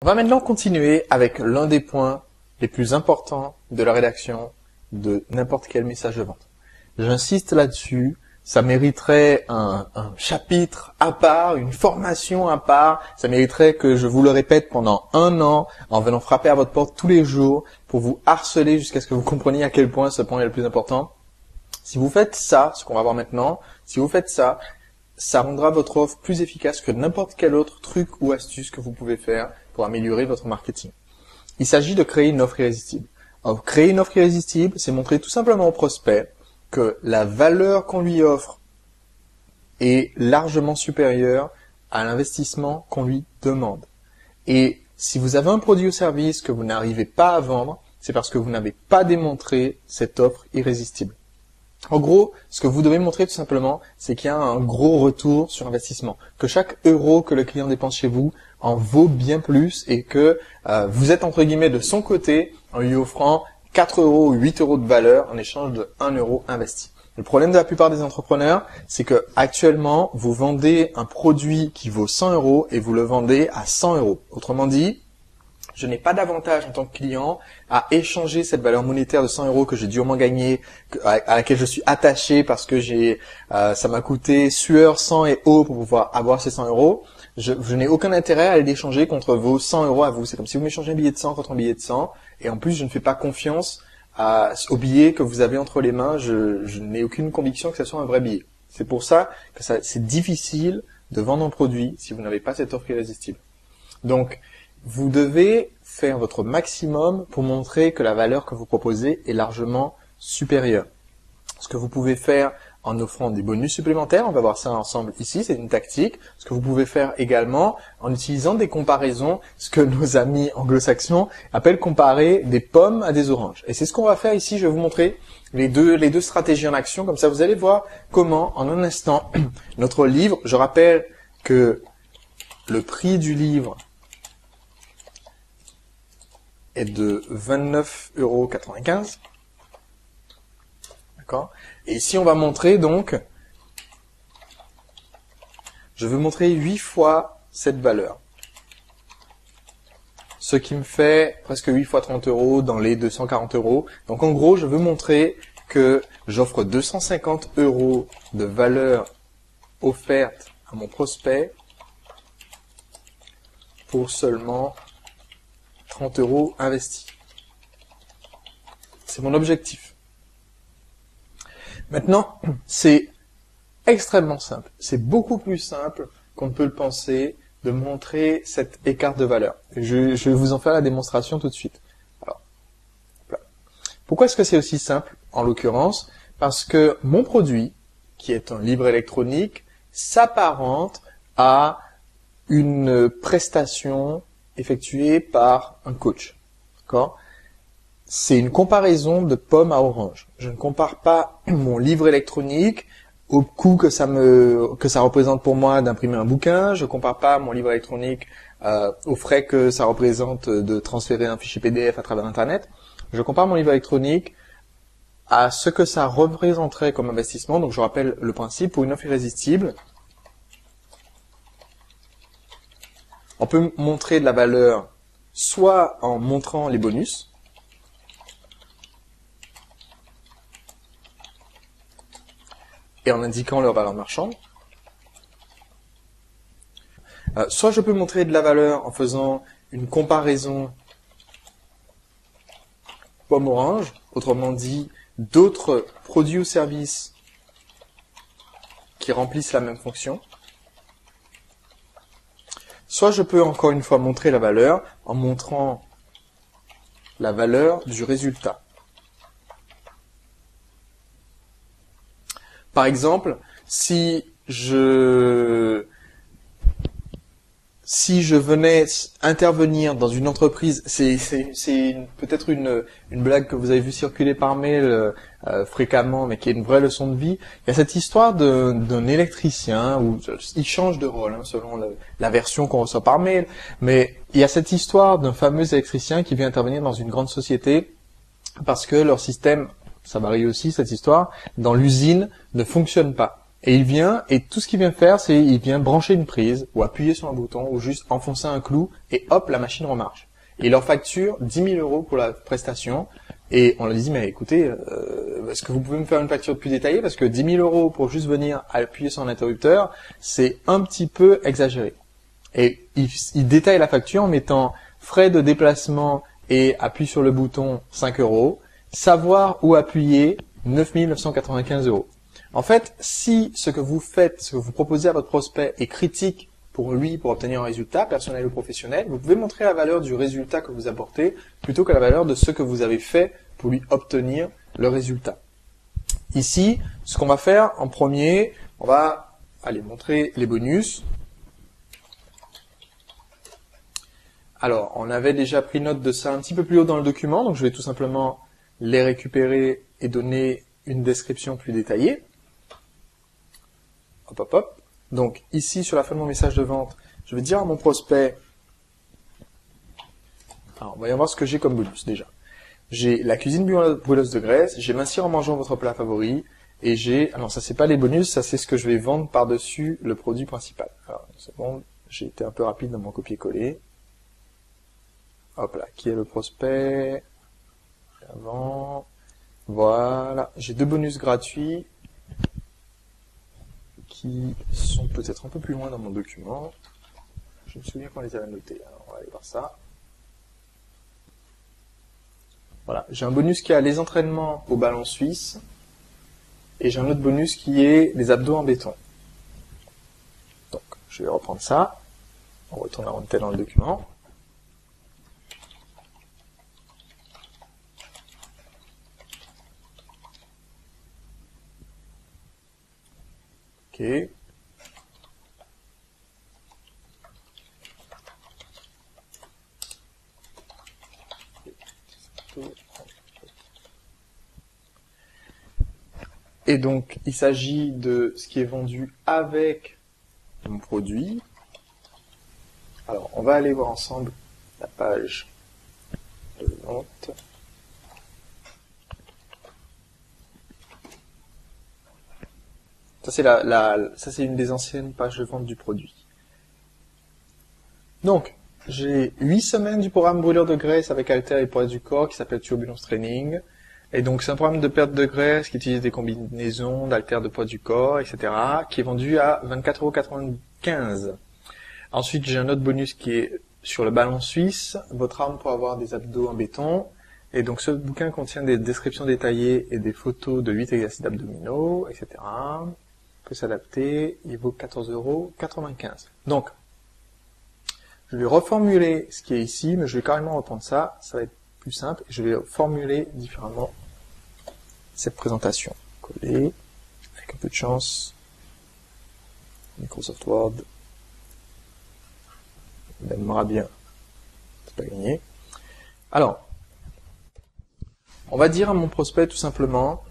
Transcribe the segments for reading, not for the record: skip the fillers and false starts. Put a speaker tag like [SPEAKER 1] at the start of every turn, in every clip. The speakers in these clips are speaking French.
[SPEAKER 1] On va maintenant continuer avec l'un des points les plus importants de la rédaction de n'importe quel message de vente. J'insiste là-dessus, ça mériterait un chapitre à part, une formation à part, ça mériterait que je vous le répète pendant 1 an en venant frapper à votre porte tous les jours pour vous harceler jusqu'à ce que vous compreniez à quel point ce point est le plus important. Si vous faites ça, ce qu'on va voir maintenant, si vous faites ça, ça rendra votre offre plus efficace que n'importe quel autre truc ou astuce que vous pouvez faire pour améliorer votre marketing. Il s'agit de créer une offre irrésistible. Alors, créer une offre irrésistible, c'est montrer tout simplement au prospect que la valeur qu'on lui offre est largement supérieure à l'investissement qu'on lui demande. Et si vous avez un produit ou service que vous n'arrivez pas à vendre, c'est parce que vous n'avez pas démontré cette offre irrésistible. En gros, ce que vous devez montrer tout simplement, c'est qu'il y a un gros retour sur investissement, que chaque euro que le client dépense chez vous en vaut bien plus et que vous êtes entre guillemets de son côté en lui offrant 4 euros ou 8 euros de valeur en échange de 1 euro investi. Le problème de la plupart des entrepreneurs, c'est que actuellement, vous vendez un produit qui vaut 100 euros et vous le vendez à 100 euros. Autrement dit, je n'ai pas d'avantage en tant que client à échanger cette valeur monétaire de 100 euros que j'ai durement gagnée, à laquelle je suis attaché parce que ça m'a coûté sueur, sang et eau pour pouvoir avoir ces 100 euros. Je n'ai aucun intérêt à les échanger contre vos 100 euros à vous. C'est comme si vous m'échangez un billet de 100 contre un billet de 100. Et en plus, je ne fais pas confiance au billet que vous avez entre les mains. Je n'ai aucune conviction que ce soit un vrai billet. C'est pour ça que c'est difficile de vendre un produit si vous n'avez pas cette offre irrésistible. Donc, vous devez faire votre maximum pour montrer que la valeur que vous proposez est largement supérieure. Ce que vous pouvez faire en offrant des bonus supplémentaires, on va voir ça ensemble ici, c'est une tactique. Ce que vous pouvez faire également en utilisant des comparaisons, ce que nos amis anglo-saxons appellent comparer des pommes à des oranges. Et c'est ce qu'on va faire ici, je vais vous montrer les deux stratégies en action, comme ça vous allez voir comment en un instant notre livre, je rappelle que le prix du livre est de 29,95 €. D'accord ? Et ici, on va montrer donc, je veux montrer 8 fois cette valeur. Ce qui me fait presque 8 fois 30 € dans les 240 €. Donc en gros, je veux montrer que j'offre 250 € de valeur offerte à mon prospect pour seulement 30 € investis. C'est mon objectif. Maintenant, c'est extrêmement simple. C'est beaucoup plus simple qu'on ne peut le penser de montrer cet écart de valeur. Je vais vous en faire la démonstration tout de suite. Alors, voilà. Pourquoi est-ce que c'est aussi simple en l'occurrence? Parce que mon produit, qui est un livre électronique, s'apparente à une prestation effectuée par un coach. D'accord ? C'est une comparaison de pomme à orange. Je ne compare pas mon livre électronique au coût que ça représente pour moi d'imprimer un bouquin. Je ne compare pas mon livre électronique aux frais que ça représente de transférer un fichier PDF à travers Internet. Je compare mon livre électronique à ce que ça représenterait comme investissement. Donc je rappelle le principe, pour une offre irrésistible, on peut montrer de la valeur soit en montrant les bonus, et en indiquant leur valeur marchande. Soit je peux montrer de la valeur en faisant une comparaison pomme-orange, autrement dit, d'autres produits ou services qui remplissent la même fonction. Soit je peux encore une fois montrer la valeur en montrant la valeur du résultat. Par exemple, si je venais intervenir dans une entreprise, c'est peut-être une blague que vous avez vue circuler par mail fréquemment, mais qui est une vraie leçon de vie. Il y a cette histoire d'un électricien, où il change de rôle selon la version qu'on reçoit par mail, mais il y a cette histoire d'un fameux électricien qui vient intervenir dans une grande société parce que leur système, ça varie aussi cette histoire, dans l'usine ne fonctionne pas. Et il vient, et tout ce qu'il vient faire, c'est il vient brancher une prise, ou appuyer sur un bouton, ou juste enfoncer un clou, et hop, la machine remarche. Et il leur facture 10 000 euros pour la prestation, et on leur dit, mais écoutez, est-ce que vous pouvez me faire une facture plus détaillée? Parce que 10 000 euros pour juste venir appuyer sur un interrupteur, c'est un petit peu exagéré. Et il détaille la facture en mettant frais de déplacement et appui sur le bouton 5 euros, savoir où appuyer 9 995 euros. En fait, si ce que vous faites, ce que vous proposez à votre prospect est critique pour lui, pour obtenir un résultat, personnel ou professionnel, vous pouvez montrer la valeur du résultat que vous apportez plutôt que la valeur de ce que vous avez fait pour lui obtenir le résultat. Ici, ce qu'on va faire en premier, on va aller montrer les bonus. Alors, on avait déjà pris note de ça un petit peu plus haut dans le document, donc je vais tout simplement les récupérer et donner une description plus détaillée. Hop, hop, hop. Donc, ici, sur la fin de mon message de vente, je vais dire à mon prospect, alors, voyons voir ce que j'ai comme bonus, déjà. J'ai la cuisine brûleuse de graisse, j'ai mincir en mangeant votre plat favori, et j'ai, alors ça c'est pas les bonus, ça c'est ce que je vais vendre par-dessus le produit principal. Alors, une seconde, j'ai été un peu rapide dans mon copier-coller. Hop là, qui est le prospect? Avant, voilà, j'ai 2 bonus gratuits, qui sont peut-être un peu plus loin dans mon document. Je me souviens qu'on les avait notés, alors on va aller voir ça. Voilà, j'ai un bonus qui a les entraînements au ballon suisse, et j'ai un autre bonus qui est les abdos en béton. Donc, je vais reprendre ça, on retourne à tête dans le document. Ok. Et donc, il s'agit de ce qui est vendu avec mon produit. Alors, on va aller voir ensemble la page de vente. Ça, c'est une des anciennes pages de vente du produit. Donc, j'ai 8 semaines du programme brûlure de graisse avec haltères et poids du corps qui s'appelle Turbulence Training. Et donc, c'est un programme de perte de graisse qui utilise des combinaisons d'haltères de poids du corps, etc., qui est vendu à 24,95 €. Ensuite, j'ai un autre bonus qui est sur le ballon suisse, votre arme pour avoir des abdos en béton. Et donc, ce bouquin contient des descriptions détaillées et des photos de 8 exercices d'abdominaux, etc. On peut s'adapter, il vaut 14,95 €. Donc, je vais reformuler ce qui est ici, mais je vais carrément reprendre ça, ça va être plus simple, et je vais formuler différemment cette présentation. Coller, avec un peu de chance, Microsoft Word m'aimera bien, c'est pas gagné. Alors, on va dire à mon prospect tout simplement,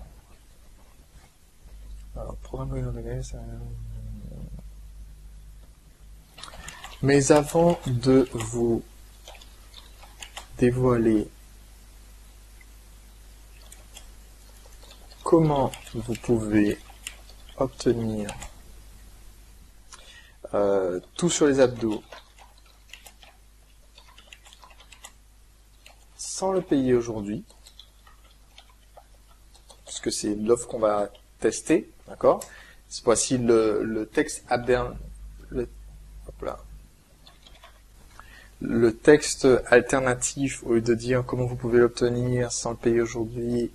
[SPEAKER 1] alors, programme de graisse, mais avant de vous dévoiler comment vous pouvez obtenir tout sur les abdos sans le payer aujourd'hui, parce que c'est l'offre qu'on va tester, d'accord? Voici le texte le texte alternatif, au lieu de dire comment vous pouvez l'obtenir sans le payer aujourd'hui,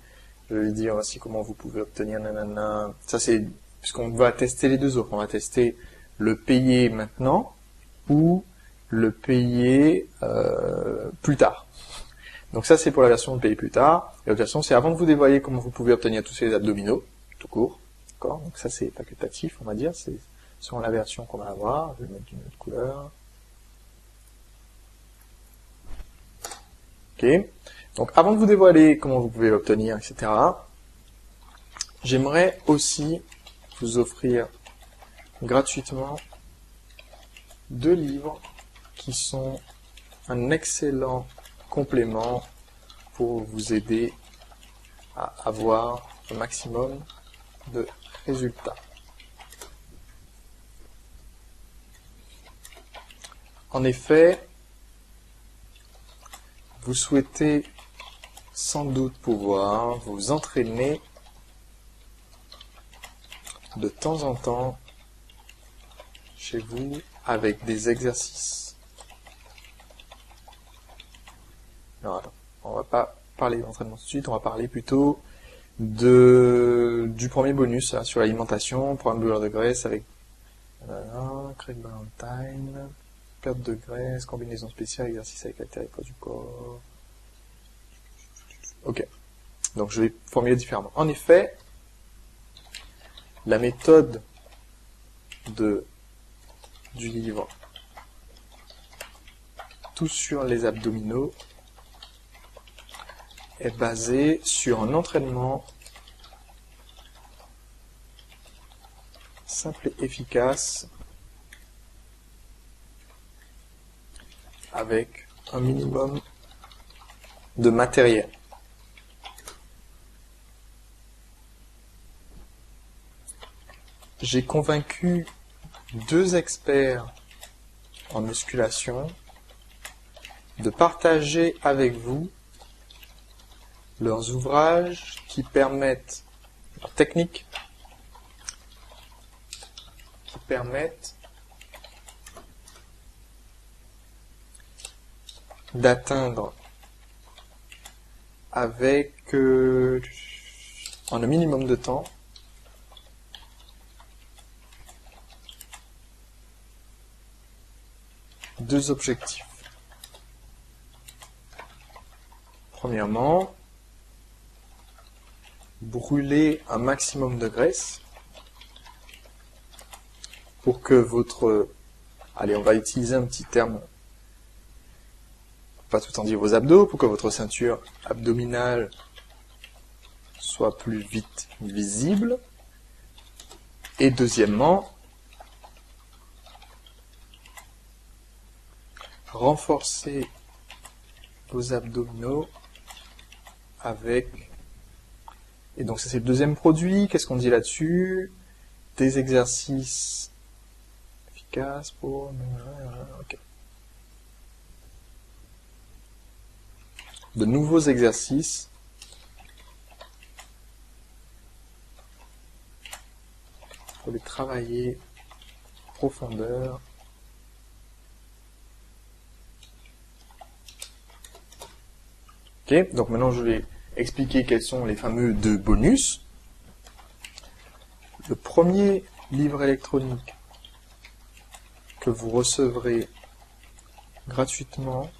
[SPEAKER 1] je vais dire aussi comment vous pouvez obtenir nanana. Ça c'est, puisqu'on va tester les deux offres, on va tester le payer maintenant ou le payer plus tard. Donc ça c'est pour la version de payer plus tard. Et l'autre version c'est avant de vous dévoiler comment vous pouvez obtenir tous ces abdominaux, tout court. D'accord? Donc ça c'est facultatif, on va dire, c'est selon la version qu'on va avoir. Je vais mettre une autre couleur. Ok. Donc avant de vous dévoiler comment vous pouvez l'obtenir, etc., j'aimerais aussi vous offrir gratuitement 2 livres qui sont un excellent complément pour vous aider à avoir un maximum de résultats. En effet, vous souhaitez sans doute pouvoir vous entraîner de temps en temps chez vous avec des exercices. Alors, attends, on va pas parler d'entraînement tout de suite, on va parler plutôt du premier bonus là, sur l'alimentation, programme brûleur de graisse avec Craig Ballantyne, perte de graisse, combinaison spéciale, exercice avec la poids du corps. Ok, donc je vais formuler différemment. En effet, la méthode du livre Tout sur les abdominaux est basée sur un entraînement simple et efficace avec un minimum de matériel. J'ai convaincu 2 experts en musculation de partager avec vous leurs ouvrages qui permettent, leurs techniques qui permettent d'atteindre avec en un minimum de temps deux objectifs. Premièrement, brûler un maximum de graisse pour que votre... Allez, on va utiliser un petit terme, pas tout en dire vos abdos, pour que votre ceinture abdominale soit plus vite visible. Et deuxièmement, renforcer vos abdominaux avec... Et donc ça c'est le deuxième produit. Qu'est-ce qu'on dit là-dessus? Des exercices efficaces pour... Okay. De nouveaux exercices pour les travailler en profondeur. Ok, donc maintenant je vais expliquer quels sont les fameux 2 bonus. Le premier livre électronique que vous recevrez gratuitement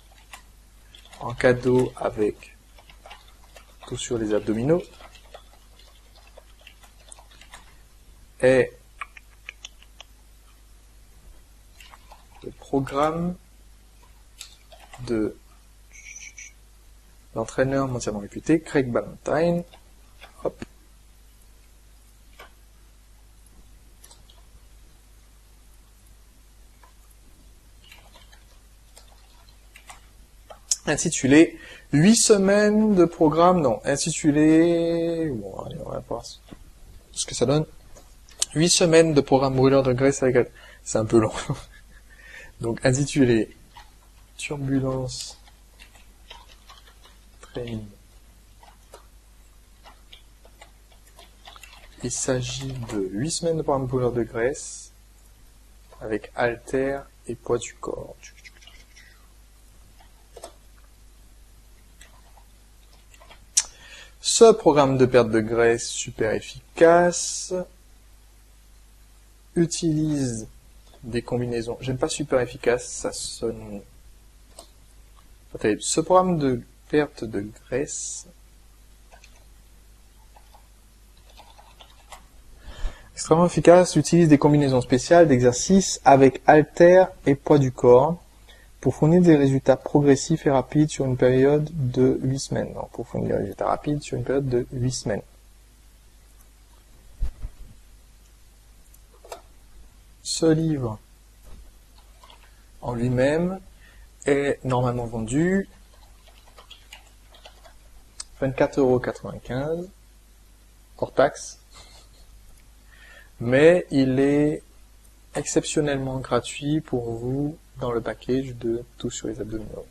[SPEAKER 1] en cadeau avec Tout sur les abdominaux est le programme de l'entraîneur mondialement réputé Craig Ballantyne. Hop. Intitulé 8 semaines de programme, non, intitulé, bon, allez, on va voir ce que ça donne. 8 semaines de programme brûleur de graisse avec, c'est un peu long. Donc, intitulé Turbulence Training. Il s'agit de 8 semaines de programme brûleur de graisse avec haltères et poids du corps. Ce programme de perte de graisse super efficace utilise des combinaisons. J'aime pas super efficace, ça sonne pas terrible. Ce programme de perte de graisse extrêmement efficace utilise des combinaisons spéciales d'exercices avec haltères et poids du corps pour fournir des résultats progressifs et rapides sur une période de 8 semaines. Donc, pour fournir des résultats rapides sur une période de 8 semaines. Ce livre, en lui-même, est normalement vendu 24,95 € hors taxe, mais il est exceptionnellement gratuit pour vous dans le package de Tout sur les abdominaux.